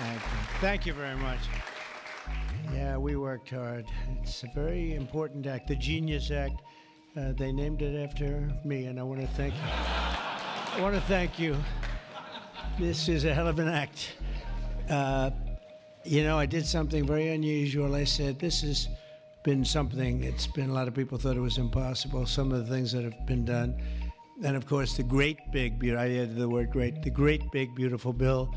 Thank you. Thank you very much. Yeah, we worked hard. It's a very important act, the Genius Act. They named it after me, and I want to thank you. I want to thank you. This is a hell of an act. I did something very unusual. I said, this has been something, it's been, a lot of people thought it was impossible, some of the things that have been done. And of course, the great big, I added the word great, the great big beautiful bill,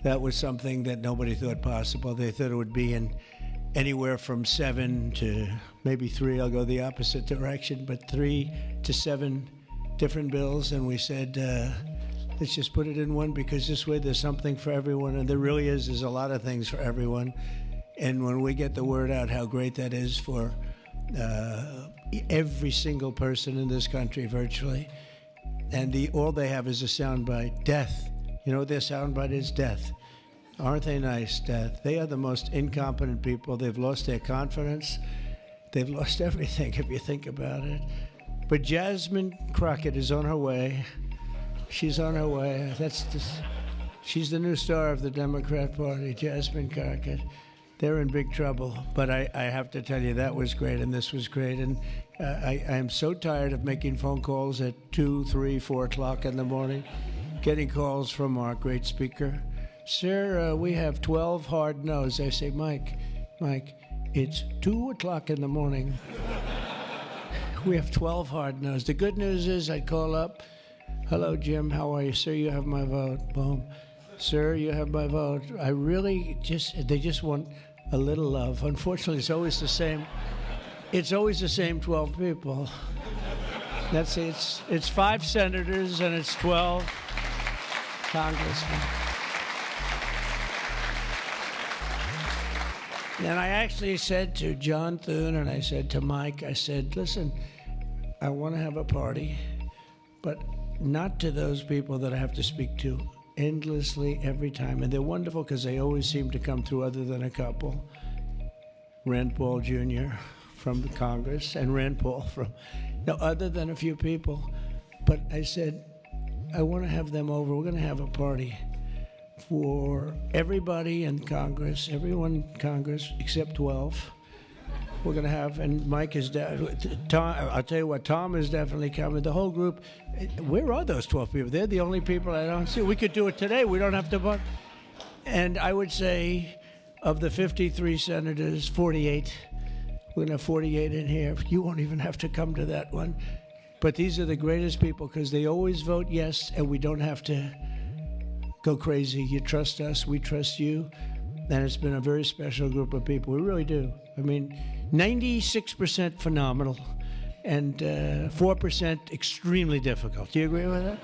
that was something that nobody thought possible. They thought it would be in anywhere from 7 to maybe 3, I'll go the opposite direction, but 3 to 7 different bills. And we said, let's just put it in one, because this way there's something for everyone. And there really is, there's a lot of things for everyone. And when we get the word out how great that is for every single person in this country virtually, and all they have is a soundbite, death. You know what their soundbite is? Death. Aren't they nice, death? They are the most incompetent people. They've lost their confidence. They've lost everything, if you think about it. But Jasmine Crockett is on her way. She's on her way. She's the new star of the Democrat Party, Jasmine Crockett. They're in big trouble. But I have to tell you, that was great, and this was great. And I am so tired of making phone calls at 2, 3, 4 o'clock in the morning, getting calls from our great speaker. Sir, we have 12 hard no's. I say, Mike, it's 2 o'clock in the morning. We have 12 hard no's. The good news is I call up, hello, Jim, how are you? Sir, you have my vote. Boom. Sir, you have my vote. They just want a little love. Unfortunately, it's always the same. It's always the same 12 people. It's 5 senators and it's 12 congressmen. And I actually said to John Thune and I said to Mike, I said, listen, I want to have a party, but not to those people that I have to speak to endlessly every time. And they're wonderful because they always seem to come through, other than a couple. Rand Paul Jr. from the Congress and Rand Paul other than a few people. But I said, I want to have them over. We're going to have a party for everybody in Congress, everyone in Congress except 12. We're going to have, and Mike is, Tom, I'll tell you what, Tom is definitely coming. The whole group, where are those 12 people? They're the only people I don't see. We could do it today. We don't have to vote. And I would say of the 53 senators, 48, we're going to have 48 in here. You won't even have to come to that one. But these are the greatest people because they always vote yes, and we don't have to go crazy. You trust us, we trust you. And it's been a very special group of people. We really do. I mean, 96% phenomenal and 4% extremely difficult. Do you agree with that?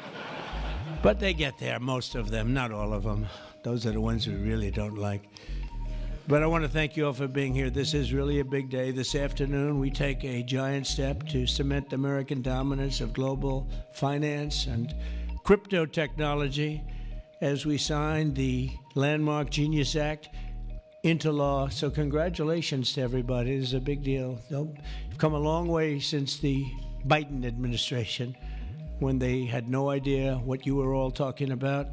But they get there, most of them, not all of them. Those are the ones we really don't like. But I want to thank you all for being here. This is really a big day. This afternoon, we take a giant step to cement American dominance of global finance and crypto technology as we sign the landmark Genius Act into law. So congratulations to everybody. This is a big deal. You've come a long way since the Biden administration, when they had no idea what you were all talking about,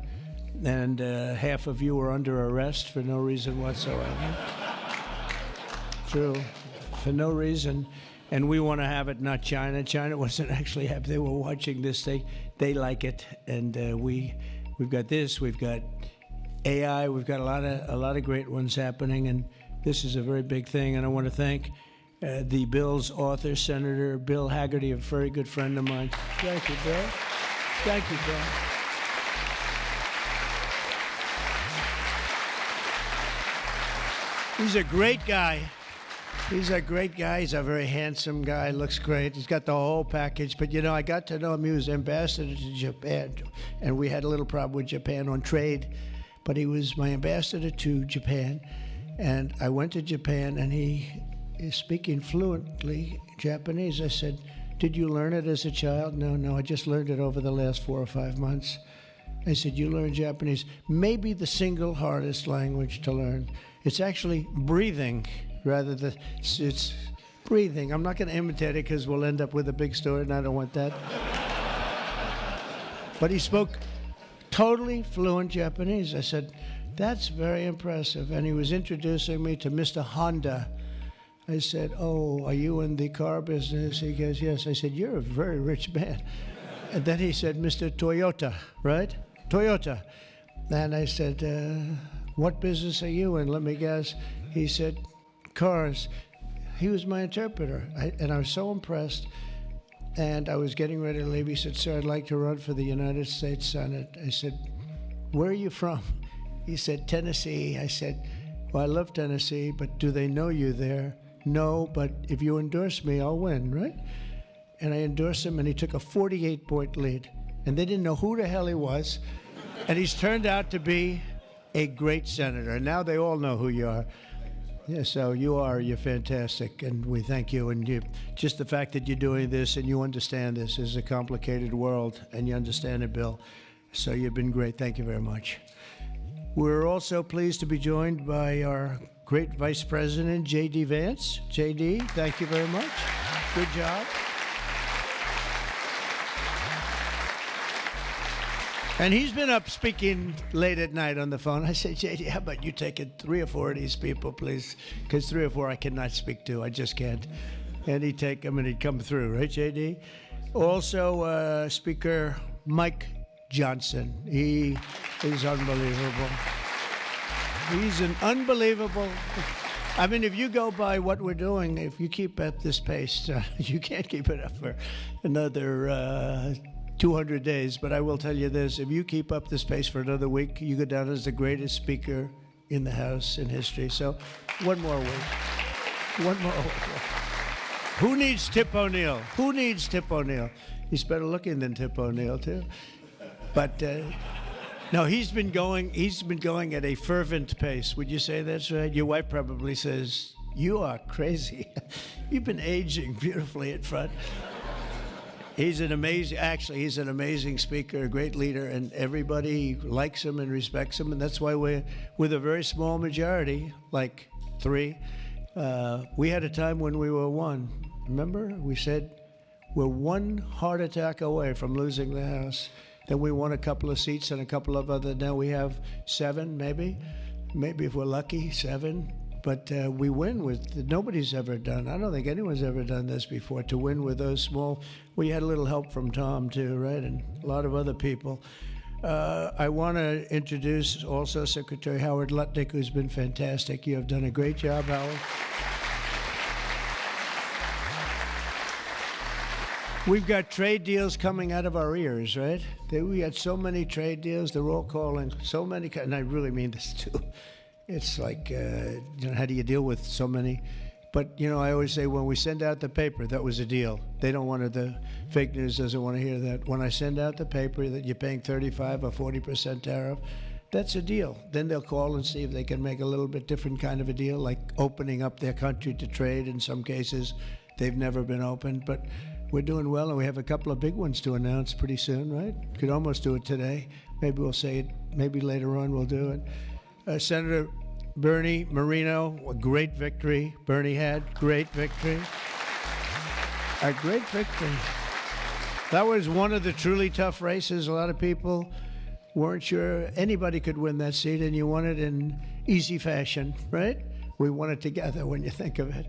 and half of you were under arrest for no reason whatsoever. True, for no reason. And we want to have it, not China. China wasn't actually happy. They were watching this. They like it, and we've got this. We've got AI. We've got a lot of great ones happening, and this is a very big thing. And I want to thank the bill's author, Senator Bill Hagerty, a very good friend of mine. Thank you, Bill. Thank you, Bill. He's a great guy. He's a great guy. He's a very handsome guy. Looks great. He's got the whole package. But, you know, I got to know him. He was ambassador to Japan. And we had a little problem with Japan on trade. But he was my ambassador to Japan. And I went to Japan, and he is speaking fluently Japanese. I said, did you learn it as a child? No, I just learned it over the last 4 or 5 months. I said, you learned Japanese. Maybe the single hardest language to learn. It's actually breathing rather than, it's breathing. I'm not going to imitate it because we'll end up with a big story, and I don't want that. But he spoke totally fluent Japanese. I said, That's very impressive. And he was introducing me to Mr. Honda. I said, oh, are you in the car business? He goes, yes. I said, you're a very rich man. And then he said, Mr. Toyota, right? Toyota. And I said, what business are you in? Let me guess. He said, cars. He was my interpreter. And I was so impressed. And I was getting ready to leave. He said, sir, I'd like to run for the United States Senate. I said, where are you from? He said, Tennessee. I said, well, I love Tennessee, but do they know you there? No, but if you endorse me, I'll win, right? And I endorsed him, and he took a 48-point lead. And they didn't know who the hell he was. And he's turned out to be a great senator. And now they all know who you are. Yeah, so you're fantastic, and we thank you. And just the fact that you're doing this and you understand this is a complicated world, and you understand it, Bill. So you've been great. Thank you very much. We're also pleased to be joined by our great Vice President, J.D. Vance. J.D., thank you very much. Good job. And he's been up speaking late at night on the phone. I said, J.D., how about you taking 3 or 4 of these people, please? Because 3 or 4 I cannot speak to. I just can't. And he'd take them and he'd come through, right, J.D.? Also, Speaker Mike Johnson. He is unbelievable. He's an unbelievable... I mean, if you go by what we're doing, if you keep at this pace, you can't keep it up for another 200 days. But I will tell you this, if you keep up this pace for another week, you go down as the greatest speaker in the House in history. So one more week. One more week. Who needs Tip O'Neill? Who needs Tip O'Neill? He's better looking than Tip O'Neill, too. But... no, he's been going at a fervent pace. Would you say that's right? Your wife probably says, you are crazy. You've been aging beautifully in front. He's an amazing speaker, a great leader, and everybody likes him and respects him, and that's why we're with a very small majority, like 3. We had a time when we were 1. Remember? We said we're 1 heart attack away from losing the House. Then we won a couple of seats and a couple of other. Now we have 7, maybe if we're lucky, 7. But we win with nobody's ever done. I don't think anyone's ever done this before. To win with those small. We had a little help from Tom too, right, and a lot of other people. I want to introduce also Secretary Howard Lutnick, who's been fantastic. You have done a great job, Howard. We've got trade deals coming out of our ears, right? We had so many trade deals. They're all calling so many, and I really mean this too. It's like, how do you deal with so many? But, I always say when we send out the paper, that was a deal. They don't want the fake news doesn't want to hear that. When I send out the paper that you're paying 35 or 40% tariff, that's a deal. Then they'll call and see if they can make a little bit different kind of a deal, like opening up their country to trade. In some cases, they've never been opened, but we're doing well, and we have a couple of big ones to announce pretty soon, right? Could almost do it today. Maybe we'll say it. Maybe later on we'll do it. Senator Bernie Moreno, a great victory. Bernie had great victory. A great victory. That was one of the truly tough races. A lot of people weren't sure anybody could win that seat, and you won it in easy fashion, right? We won it together when you think of it.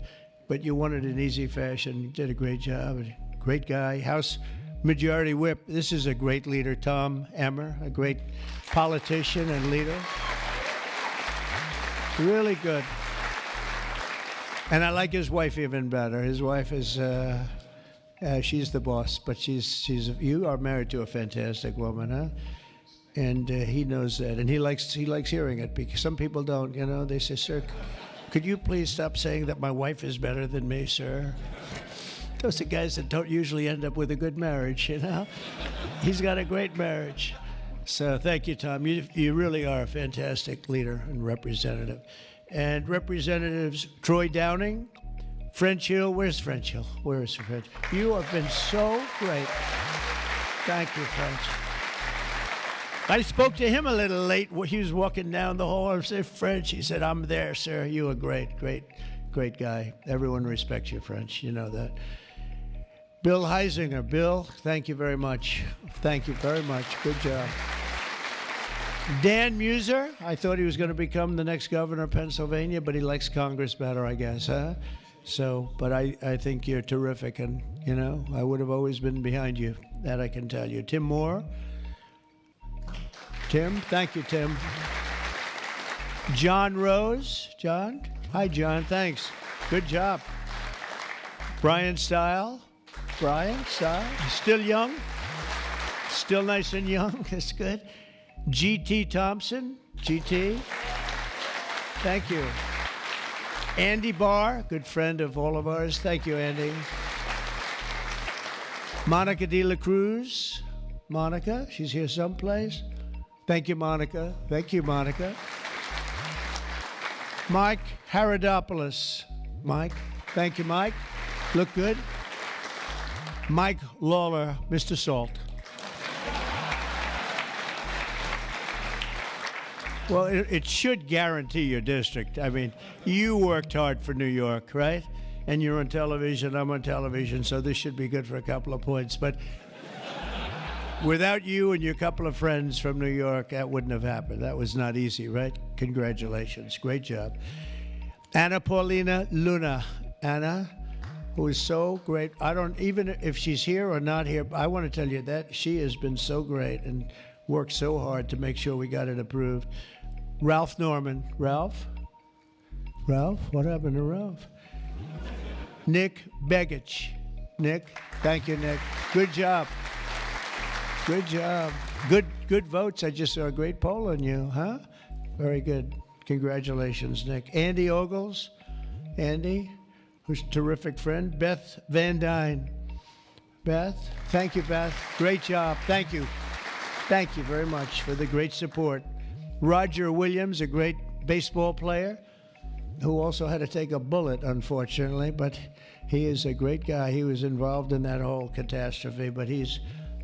But you won it in easy fashion. You did a great job. Great guy. House Majority Whip. This is a great leader, Tom Emmer, a great politician and leader. Really good. And I like his wife even better. His wife is, she's the boss, but you are married to a fantastic woman, huh? And he knows that, and he likes hearing it, because some people don't, they say, sir, could you please stop saying that my wife is better than me, sir? Those are guys that don't usually end up with a good marriage, He's got a great marriage. So thank you, Tom. You really are a fantastic leader and representative. And Representatives Troy Downing, French Hill. Where's French Hill? Where is French? You have been so great. Thank you, French. I spoke to him a little late. He was walking down the hall. I said, French. He said, I'm there, sir. You are great, great, great guy. Everyone respects you, French. You know that. Bill Heisinger. Bill, thank you very much. Thank you very much. Good job. Dan Muser, I thought he was going to become the next governor of Pennsylvania, but he likes Congress better, I guess, huh? So, but I think you're terrific, and, you know, I would have always been behind you. That I can tell you. Tim Moore. Tim, thank you, Tim. John Rose. John? Hi, John, thanks. Good job. Brian Stile. Brian Stile. Still young. Still nice and young. That's good. G.T. Thompson. G.T. Thank you. Andy Barr, good friend of all of ours. Thank you, Andy. Monica De La Cruz. Monica, she's here someplace. Thank you, Monica. Thank you, Monica. Mike Haradopoulos. Mike, thank you, Mike. Look good. Mike Lawler, Mr. Salt. Well, it should guarantee your district. I mean, you worked hard for New York, right? And you're on television, I'm on television, so this should be good for a couple of points. But without you and your couple of friends from New York, that wouldn't have happened. That was not easy, right? Congratulations. Great job. Anna Paulina Luna. Anna, who is so great. I don't, even if she's here or not here, I want to tell you that she has been so great and worked so hard to make sure we got it approved. Ralph Norman. Ralph? Ralph? What happened to Ralph? Nick Begich. Nick, thank you, Nick. Good job. Good job. Good votes. I just saw a great poll on you, huh? Very good. Congratulations, Nick. Andy Ogles. Andy, who's a terrific friend. Beth Van Dyne. Beth, thank you, Beth. Great job. Thank you. Thank you very much for the great support. Roger Williams, a great baseball player, who also had to take a bullet, unfortunately, but he is a great guy. He was involved in that whole catastrophe, but he's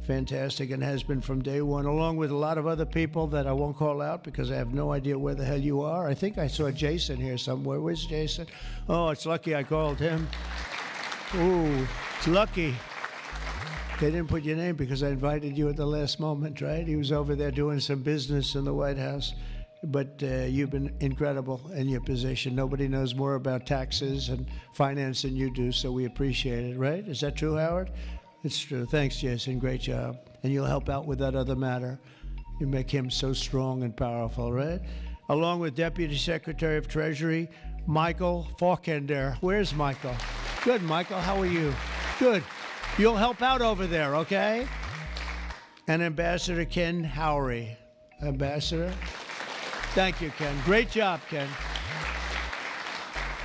fantastic and has been from day one, along with a lot of other people that I won't call out because I have no idea where the hell you are. I think I saw Jason here somewhere. Where's Jason? Oh, it's lucky I called him. Ooh, it's lucky. They didn't put your name because I invited you at the last moment, right? He was over there doing some business in the White House. But you've been incredible in your position. Nobody knows more about taxes and finance than you do, so we appreciate it, right? Is that true, Howard? It's true. Thanks, Jason. Great job. And you'll help out with that other matter. You make him so strong and powerful, right? Along with Deputy Secretary of Treasury, Michael Faulkender. Where's Michael? Good, Michael. How are you? Good. You'll help out over there, okay? And Ambassador Ken Howry. Ambassador? Thank you, Ken. Great job, Ken.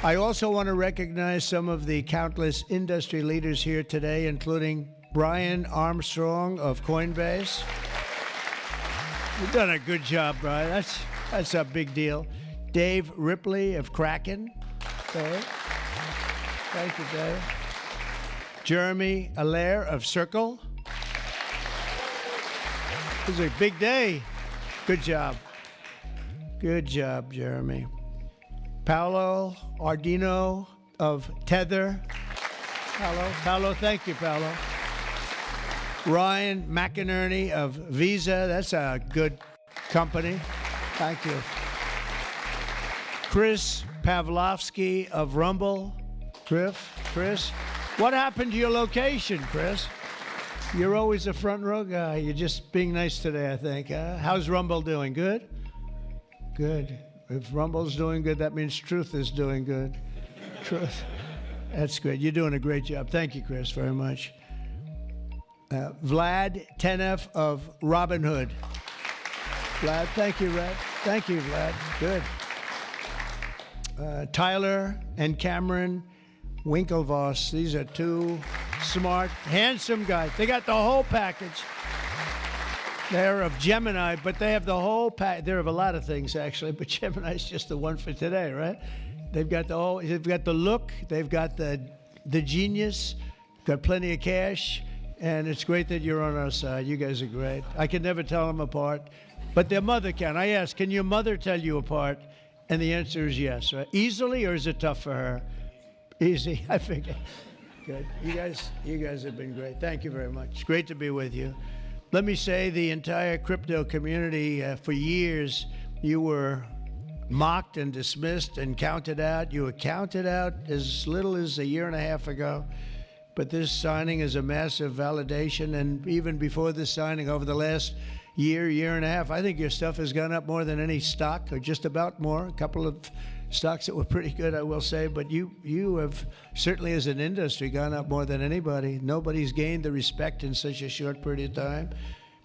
I also want to recognize some of the countless industry leaders here today, including Brian Armstrong of Coinbase. You've done a good job, Brian. That's a big deal. Dave Ripley of Kraken. Dave. Thank you, Dave. Jeremy Allaire of Circle. This is a big day. Good job. Good job, Jeremy. Paolo Ardino of Tether. Paolo, thank you, Paolo. Ryan McInerney of Visa. That's a good company. Thank you. Chris Pavlovsky of Rumble. Chris, what happened to your location, Chris? You're always a front row guy. You're just being nice today, I think. How's Rumble doing? Good? Good. If Rumble's doing good, that means Truth is doing good. Truth. That's good. You're doing a great job. Thank you, Chris, very much. Vlad Tenev of Robinhood. Vlad, thank you, Vlad. Thank you, Vlad. Good. Tyler and Cameron Winklevoss. These are two smart, handsome guys. They got the whole package. They're of Gemini, but they have the whole pack. They're of a lot of things, actually, but Gemini's just the one for today, right? They've got the whole, they've got the look, they've got the genius, got plenty of cash, and it's great that you're on our side. You guys are great. I can never tell them apart, but their mother can. I asked, can your mother tell you apart? And the answer is yes, right? Easily, or is it tough for her? Easy, I figure. Good. You guys have been great. Thank you very much. It's great to be with you. let me say the entire crypto community, for years, you were mocked and dismissed and counted out. You were counted out as little as a year and a half ago. But this signing is a massive validation. And even before this signing, over the last year and a half, I think your stuff has gone up more than any stock, or just about more. A couple of stocks that were pretty good, I will say. But you have certainly, as an industry, gone up more than anybody. Nobody's gained the respect in such a short period of time.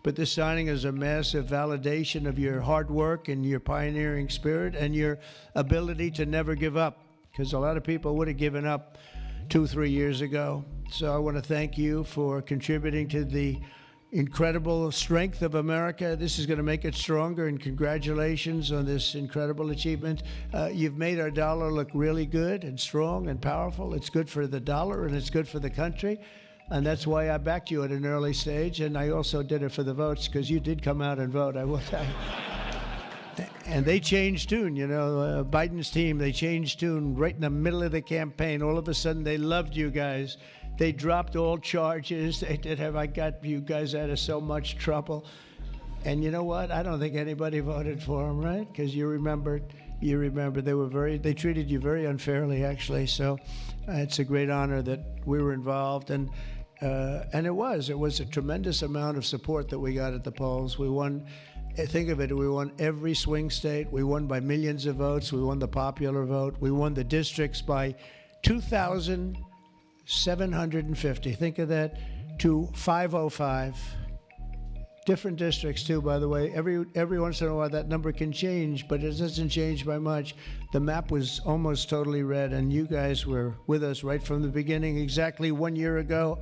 But this signing is a massive validation of your hard work and your pioneering spirit and your ability to never give up, because a lot of people would have given up 2-3 years ago. So I want to thank you for contributing to the incredible strength of America. This is going to make it stronger, and congratulations on this incredible achievement. You've made our dollar look really good and strong and powerful. It's good for the dollar and it's good for the country. And that's why I backed you at an early stage. And I also did it for the votes, because you did come out and vote, I will tell you. And they changed tune, you know, Biden's team, they changed tune right in the middle of the campaign. All of a sudden, they loved you guys. They dropped all charges. They did have, I got you guys out of so much trouble. And you know what? I don't think anybody voted for them, right? Because you remember they treated you very unfairly, actually. So it's a great honor that we were involved. And it was a tremendous amount of support that we got at the polls. We won, think of it, we won every swing state. We won by millions of votes. We won the popular vote. We won the districts by 2,750. Think of that, to 505. Different districts too, by the way. Every once in a while that number can change, but it doesn't change by much. The map was almost totally red, and you guys were with us right from the beginning. Exactly 1 year ago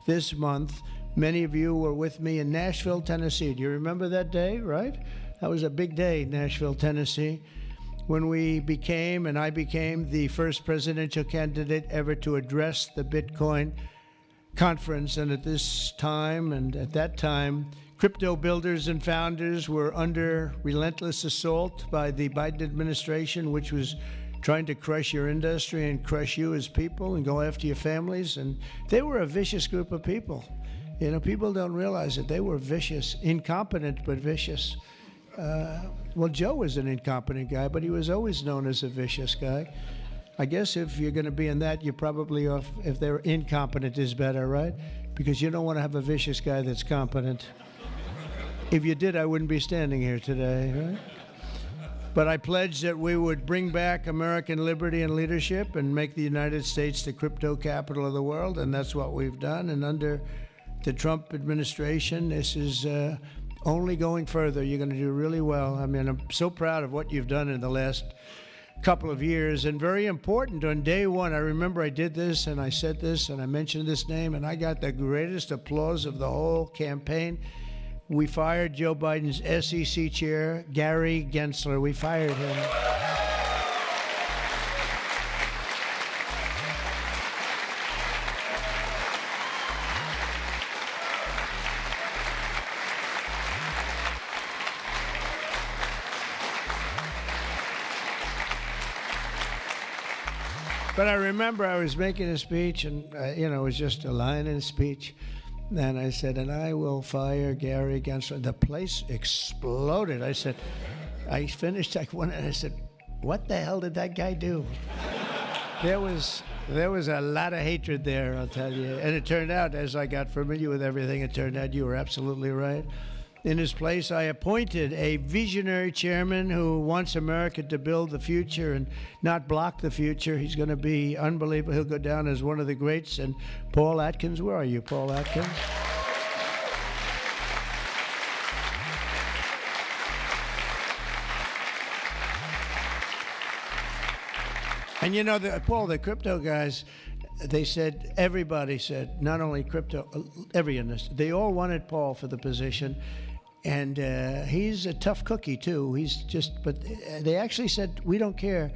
this month, many of you were with me in Nashville, Tennessee. Do you remember that day, right? That was a big day, Nashville, Tennessee, when I became the first presidential candidate ever to address the Bitcoin conference. And at this time, and at that time, crypto builders and founders were under relentless assault by the Biden administration, which was trying to crush your industry and crush you as people and go after your families. And they were a vicious group of people. You know, people don't realize it. They were vicious, incompetent, but vicious. Well, Joe was an incompetent guy, but he was always known as a vicious guy. I guess if you're going to be in that, you're probably off. If they're incompetent is better, right? Because you don't want to have a vicious guy that's competent. If you did, I wouldn't be standing here today, right? But I pledged that we would bring back American liberty and leadership and make the United States the crypto capital of the world, and that's what we've done. And under the Trump administration, this is only going further. You're going to do really well. I mean, I'm so proud of what you've done in the last couple of years. And very important, on day one, I remember I did this and I said this and I mentioned this name, and I got the greatest applause of the whole campaign. We fired Joe Biden's SEC chair, Gary Gensler. We fired him. But I remember I was making a speech, and it was just a line in a speech. And I said, and I will fire Gary Gensler. The place exploded. I said, I finished like one, and I said, what the hell did that guy do? There was a lot of hatred there, I'll tell you. And it turned out, as I got familiar with everything, it turned out you were absolutely right. In his place, I appointed a visionary chairman who wants America to build the future and not block the future. He's going to be unbelievable. He'll go down as one of the greats. And Paul Atkins, where are you, Paul Atkins? And Paul, the crypto guys, they said, everybody said, not only crypto, every industry, they all wanted Paul for the position. And he's a tough cookie, too. But they actually said, we don't care.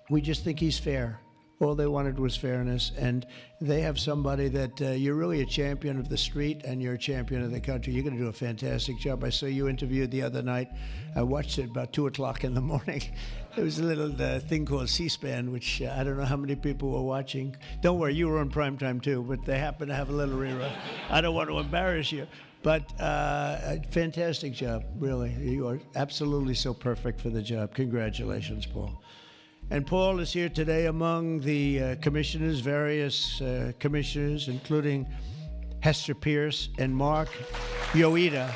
We just think he's fair. All they wanted was fairness. And they have somebody that you're really a champion of the street and you're a champion of the country. You're going to do a fantastic job. I saw you interviewed the other night. I watched it about 2 o'clock in the morning. There was a little thing called C-SPAN, which I don't know how many people were watching. Don't worry, you were on primetime, too, but they happen to have a little rerun. I don't want to embarrass you. But fantastic job, really. You are absolutely so perfect for the job. Congratulations, Paul. And Paul is here today among the commissioners, various commissioners, including Hester Pierce and Mark Yoida.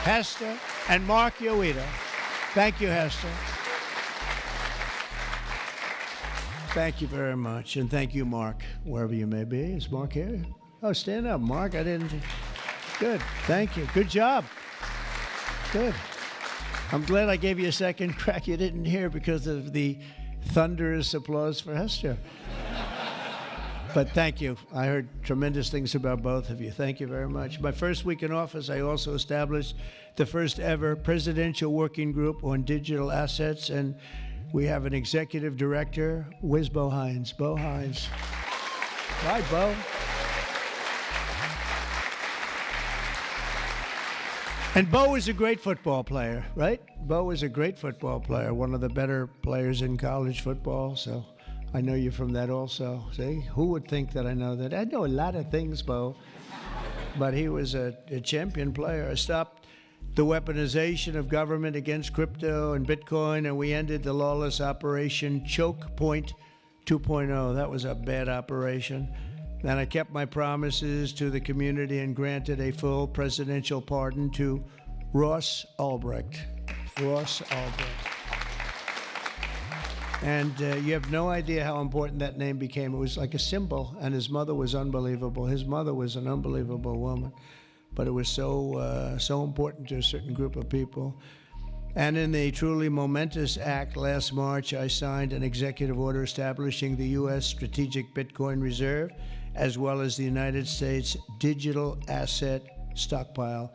Hester and Mark Yoida. Thank you, Hester. Thank you very much. And thank you, Mark, wherever you may be. Is Mark here? Oh, stand up, Mark. I didn't. Good. Thank you. Good job. Good. I'm glad I gave you a second crack you didn't hear because of the thunderous applause for Hester. But thank you. I heard tremendous things about both of you. Thank you very much. My first week in office, I also established the first ever presidential working group on digital assets, and we have an executive director. Where's Bo Hines? Bo Hines. Hi, Bo. And Bo is a great football player, right? Bo is a great football player, one of the better players in college football. So I know you from that also. See, who would think that I know that? I know a lot of things, Bo. But he was a champion player. I stopped the weaponization of government against crypto and Bitcoin, and we ended the lawless operation Choke Point 2.0. That was a bad operation. And I kept my promises to the community and granted a full presidential pardon to Ross Ulbricht. Ross Ulbricht. And you have no idea how important that name became. It was like a symbol, and his mother was unbelievable. His mother was an unbelievable woman, but it was so important to a certain group of people. And in the truly momentous act last March, I signed an executive order establishing the U.S. Strategic Bitcoin Reserve, as well as the United States Digital Asset Stockpile.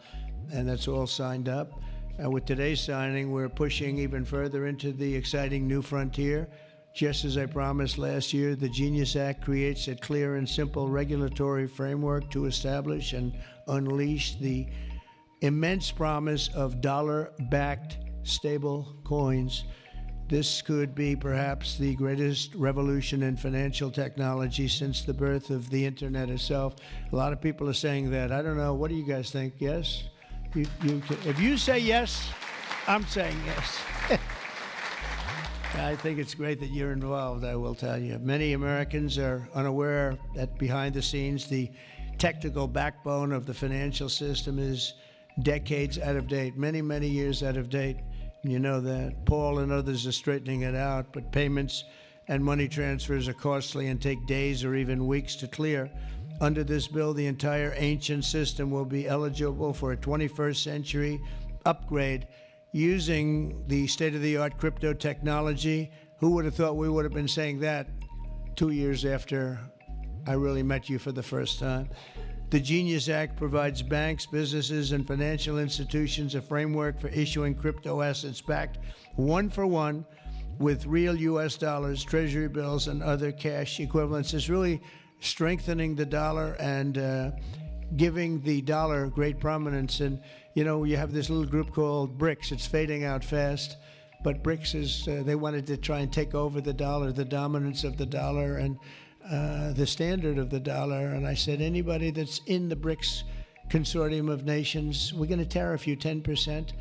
And that's all signed up. And with today's signing, we're pushing even further into the exciting new frontier. Just as I promised last year, the Genius Act creates a clear and simple regulatory framework to establish and unleash the immense promise of dollar-backed stable coins. This could be perhaps the greatest revolution in financial technology since the birth of the internet itself. A lot of people are saying that. I don't know. What do you guys think? Yes? If you say yes, I'm saying yes. I think it's great that you're involved, I will tell you. Many Americans are unaware that behind the scenes, the technical backbone of the financial system is decades out of date, many, many years out of date. You know that. Paul and others are straightening it out, but payments and money transfers are costly and take days or even weeks to clear. Under this bill, the entire ancient system will be eligible for a 21st century upgrade using the state-of-the-art crypto technology. Who would have thought we would have been saying that 2 years after I really met you for the first time? The Genius Act provides banks, businesses, and financial institutions a framework for issuing crypto assets backed one-for-one with real U.S. dollars, treasury bills, and other cash equivalents. It's really strengthening the dollar and giving the dollar great prominence. And, you know, you have this little group called BRICS. It's fading out fast. But BRICS is, they wanted to try and take over the dollar, the dominance of the dollar, and the standard of the dollar. And I said, anybody that's in the BRICS consortium of nations, we're going to tariff you 10%.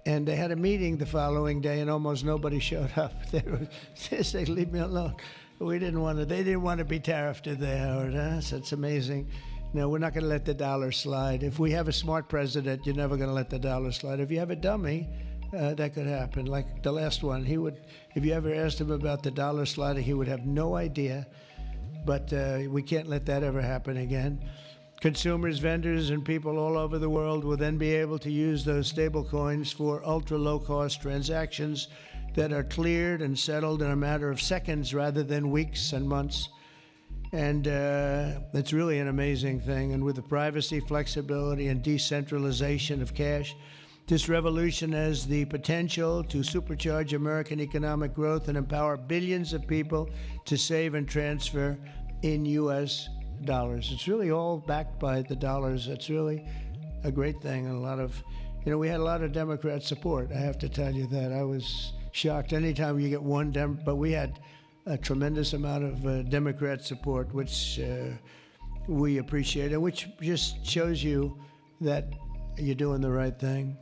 And they had a meeting the following day, and almost nobody showed up. They said, leave me alone. We didn't want to, they didn't want to be tariffed, did they, Howard? So it's amazing. No, we're not going to let the dollar slide. If we have a smart president, you're never going to let the dollar slide. If you have a dummy, that could happen. Like the last one, he would, if you ever asked him about the dollar sliding, he would have no idea. But we can't let that ever happen again. Consumers, vendors, and people all over the world will then be able to use those stable coins for ultra low-cost transactions that are cleared and settled in a matter of seconds rather than weeks and months. And it's really an amazing thing. And with the privacy, flexibility, and decentralization of cash, this revolution has the potential to supercharge American economic growth and empower billions of people to save and transfer in U.S. dollars. It's really all backed by the dollars. It's really a great thing. And a lot of, you know, we had a lot of Democrat support. I have to tell you that. I was shocked anytime you get one but we had a tremendous amount of Democrat support, which we appreciate, and which just shows you that you're doing the right thing.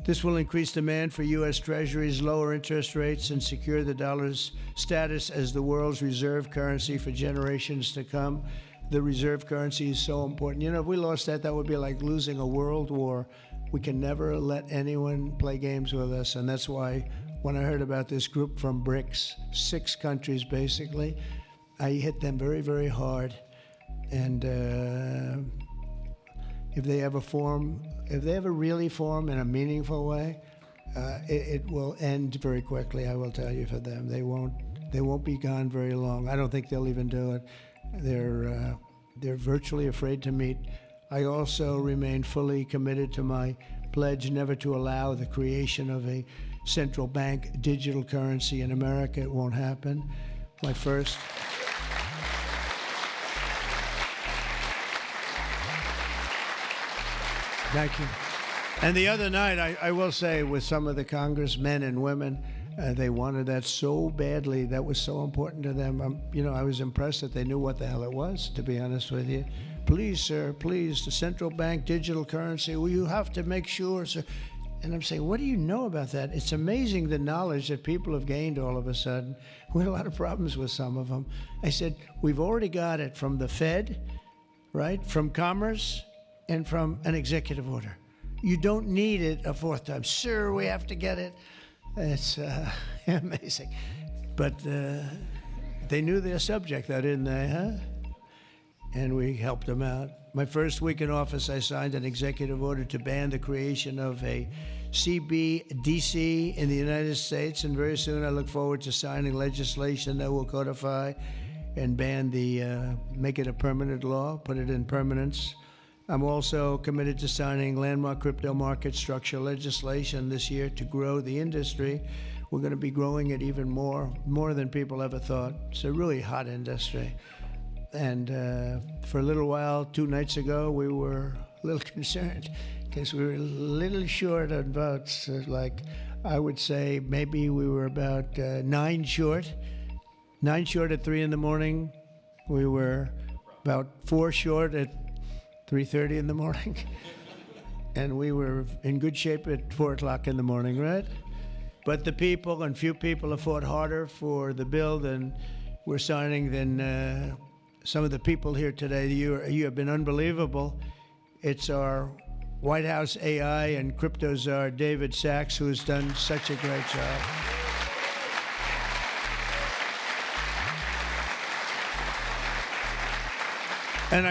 This will increase demand for U.S. Treasuries, lower interest rates, and secure the dollar's status as the world's reserve currency for generations to come. The reserve currency is so important. You know, if we lost that, that would be like losing a world war. We can never let anyone play games with us, and that's why when I heard about this group from BRICS, 6 countries basically, I hit them very, very hard. And if they ever really form in a meaningful way, it will end very quickly. I will tell you, for them, they won't be gone very long. I don't think they'll even do it. They're virtually afraid to meet. I also remain fully committed to my pledge never to allow the creation of a central bank digital currency in America. It won't happen. My first. Thank you. And the other night, I will say, with some of the congressmen and women, they wanted that so badly. That was so important to them. You know, I was impressed that they knew what the hell it was, to be honest with you. Please, sir, please, the central bank digital currency, well, you have to make sure, sir. And I'm saying, what do you know about that? It's amazing the knowledge that people have gained all of a sudden. We had a lot of problems with some of them. I said, we've already got it from the Fed, right, from Commerce, and from an executive order. You don't need it a 4th time. Sir, we have to get it. It's amazing. But they knew their subject, though, didn't they, huh? And we helped them out. My first week in office, I signed an executive order to ban the creation of a CBDC in the United States, and very soon I look forward to signing legislation that will codify and ban make it a permanent law, put it in permanence. I'm also committed to signing landmark crypto market structure legislation this year to grow the industry. We're going to be growing it even more than people ever thought. It's a really hot industry. And for a little while, 2 nights ago, we were a little concerned because we were a little short on votes. Like, I would say maybe we were about 9 short. 9 short at 3 in the morning. We were about 4 short at 3:30 in the morning. And we were in good shape at 4 o'clock in the morning, right? But the people, and few people, have fought harder for the bill than we're signing than some of the people here today. You have been unbelievable. It's our White House AI and crypto czar, David Sachs, who has done such a great job. And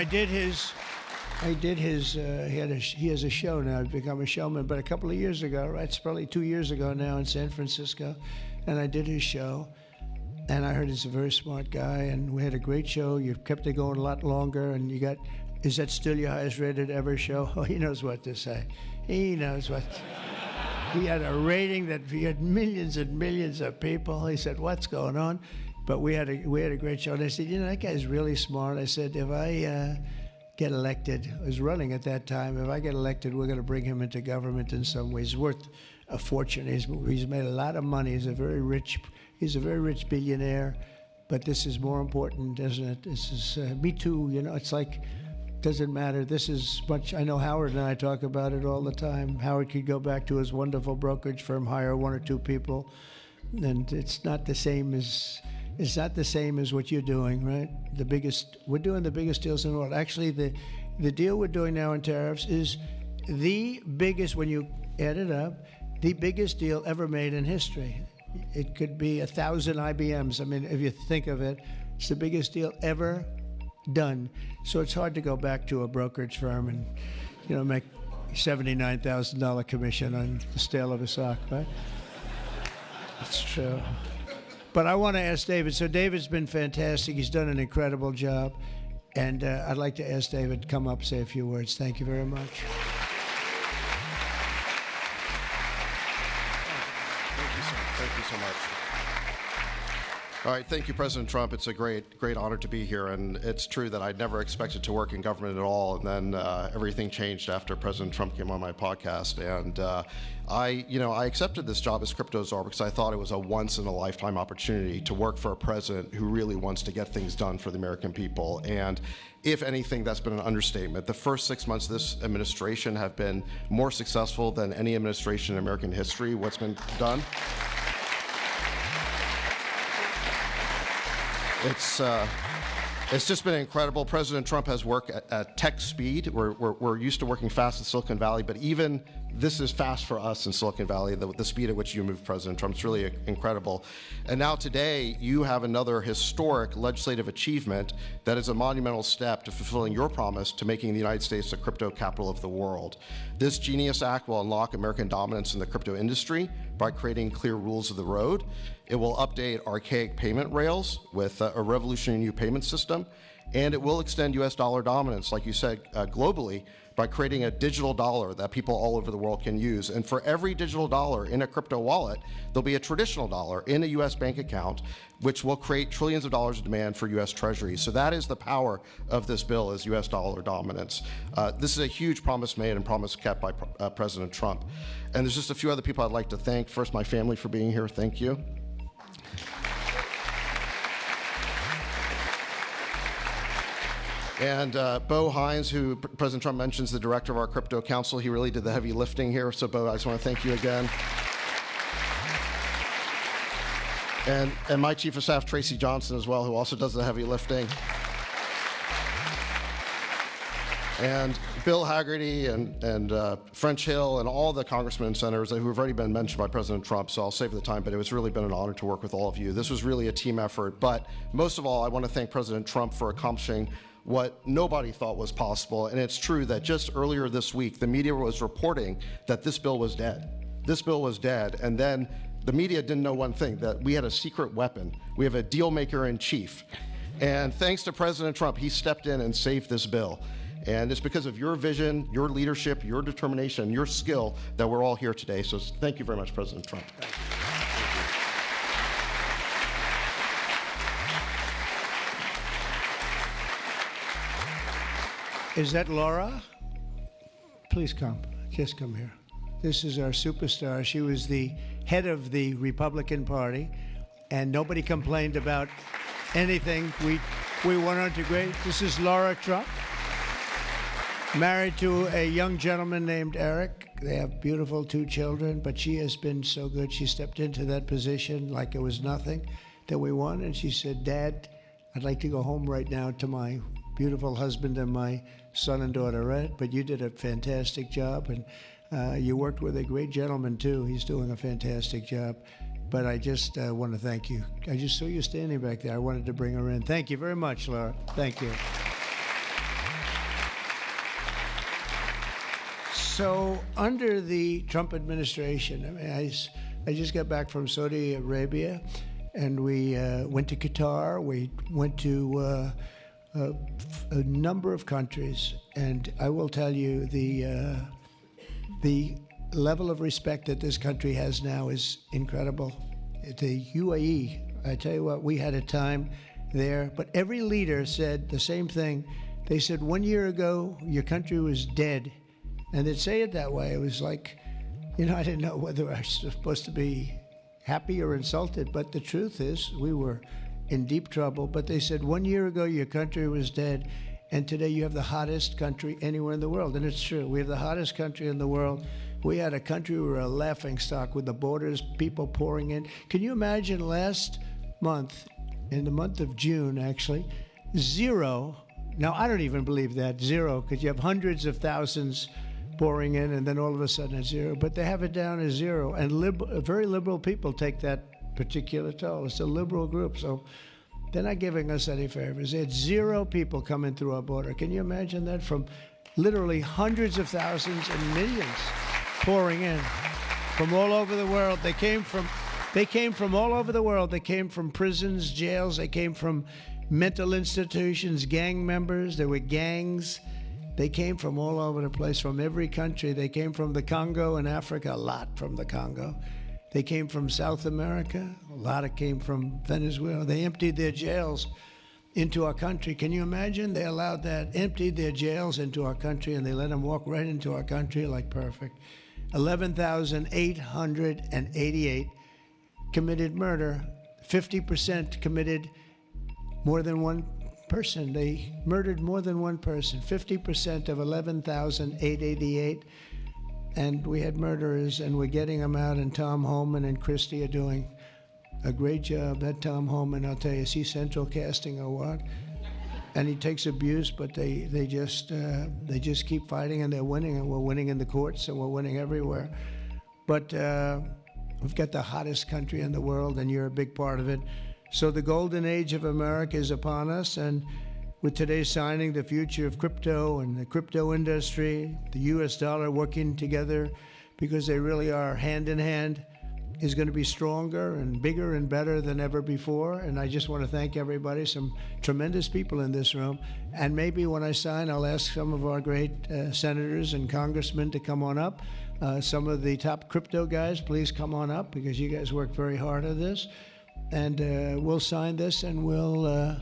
he has a show now. I've become a showman, but a couple of years ago, right? It's probably 2 years ago now in San Francisco, and I did his show. And I heard he's a very smart guy, and we had a great show. You've kept it going a lot longer, and is that still your highest rated ever show? Oh, he knows what to say. He knows what. He had a rating that he had millions and millions of people. He said, what's going on? But we had a great show. And I said, you know, that guy's really smart. I said, if I get elected, I was running at that time, if I get elected, we're going to bring him into government in some ways. He's worth a fortune. He's made a lot of money. He's a very rich billionaire, but this is more important, isn't it? This is me too. You know, it's like, doesn't matter. This is much. I know Howard and I talk about it all the time. Howard could go back to his wonderful brokerage firm, hire 1 or 2 people, and it's not the same as what you're doing, right? We're doing the biggest deals in the world. Actually, the deal we're doing now in tariffs is the biggest, when you add it up, the biggest deal ever made in history. It could be 1,000 IBMs. I mean, if you think of it, it's the biggest deal ever done. So it's hard to go back to a brokerage firm and, you know, make $79,000 commission on the sale of a sock, right? It's true. But I want to ask David. So David's been fantastic. He's done an incredible job. And I'd like to ask David to come up, say a few words. Thank you very much. Thank you so much. All right, thank you, President Trump. It's a great honor to be here, and it's true that I never expected to work in government at all, and then everything changed after President Trump came on my podcast, and I accepted this job as crypto czar because I thought it was a once-in-a-lifetime opportunity to work for a president who really wants to get things done for the American people, and if anything, that's been an understatement. The first 6 months of this administration have been more successful than any administration in American history. What's been done? It's just been incredible. President Trump has worked at tech speed. We're used to working fast in Silicon Valley, but even this is fast for us in Silicon Valley, the speed at which you move, President Trump. It's really incredible. And now today, you have another historic legislative achievement that is a monumental step to fulfilling your promise to making the United States the crypto capital of the world. This Genius Act will unlock American dominance in the crypto industry by creating clear rules of the road. It will update archaic payment rails with a revolutionary new payment system, and it will extend U.S. dollar dominance, like you said, globally, by creating a digital dollar that people all over the world can use. And for every digital dollar in a crypto wallet, there'll be a traditional dollar in a U.S. bank account, which will create trillions of dollars of demand for U.S. Treasuries. So that is the power of this bill, is U.S. dollar dominance. This is a huge promise made and promise kept by President Trump. And there's just a few other people I'd like to thank. First, my family for being here. Thank you. And Bo Hines, who President Trump mentions, the director of our crypto council, he really did the heavy lifting here. So Bo, I just want to thank you again. And my chief of staff, Tracy Johnson, as well, who also does the heavy lifting. And Bill Haggerty and French Hill and all the congressmen and senators who have already been mentioned by President Trump, so I'll save the time, but it's really been an honor to work with all of you. This was really a team effort, but most of all, I want to thank President Trump for accomplishing what nobody thought was possible, and it's true that just earlier this week, the media was reporting that this bill was dead. This bill was dead, and then the media didn't know one thing, that we had a secret weapon. We have a deal maker in chief. And thanks to President Trump, he stepped in and saved this bill. And it's because of your vision, your leadership, your determination, your skill that we're all here today. So thank you very much, President Trump. Is that Laura? Please come. Just come here. This is our superstar. She was the head of the Republican Party, and nobody complained about anything. We went on to great. This is Laura Trump, married to a young gentleman named Eric. They have beautiful 2 children, but she has been so good. She stepped into that position like it was nothing that we won, and she said, "Dad, I'd like to go home right now to my beautiful husband and my son and daughter, right? But you did a fantastic job, and you worked with a great gentleman, too. He's doing a fantastic job. But I just want to thank you. I just saw you standing back there. I wanted to bring her in. Thank you very much, Laura. Thank you." So under the Trump administration, I mean, I just got back from Saudi Arabia, and we went to Qatar. We went to a number of countries, and I will tell you the level of respect that this country has now is incredible. The UAE, I tell you what, we had a time there, but every leader said the same thing. They said 1 year ago, your country was dead. And they'd say it that way. It was like, I didn't know whether I was supposed to be happy or insulted, but the truth is we were in deep trouble. But they said 1 year ago, your country was dead, and today you have the hottest country anywhere in the world. And it's true. We have the hottest country in the world. We had a country, we were a laughingstock with the borders, people pouring in. Can you imagine last month, in the month of June, actually, 0. Now, I don't even believe that, 0, because you have hundreds of thousands pouring in, and then all of a sudden it's 0. But they have it down as 0. And very liberal people take that particular toll. It's a liberal group, so they're not giving us any favors. It's 0 people coming through our border. Can you imagine that? From literally hundreds of thousands and millions pouring in from all over the world. They came from all over the world. They came from prisons, jails. They came from mental institutions, gang members. There were gangs. They came from all over the place, from every country. They came from the Congo in Africa, a lot from the Congo. They came from South America. A lot of came from Venezuela. They emptied their jails into our country. Can you imagine? They allowed that, emptied their jails into our country, and they let them walk right into our country like perfect. 11,888 committed murder. 50% committed more than one person. They murdered more than one person. 50% of 11,888. And we had murderers, and we're getting them out, and Tom Homan and Christie are doing a great job. That Tom Homan, I'll tell you, is he central casting or what? And he takes abuse, but they just keep fighting, and they're winning, and we're winning in the courts, and we're winning everywhere. But we've got the hottest country in the world, and you're a big part of it. So the golden age of America is upon us, and with today's signing, the future of crypto and the crypto industry, the U.S. dollar working together, because they really are hand in hand, is going to be stronger and bigger and better than ever before. And I just want to thank everybody, some tremendous people in this room. And maybe when I sign, I'll ask some of our great senators and congressmen to come on up. Some of the top crypto guys, please come on up, because you guys work very hard at this. And we'll sign this, and we'll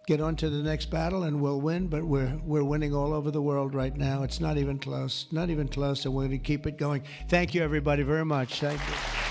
get on to the next battle, and we'll win. But we're winning all over the world right now. It's not even close, not even close, and we're going to keep it going. Thank you, everybody, very much. Thank you.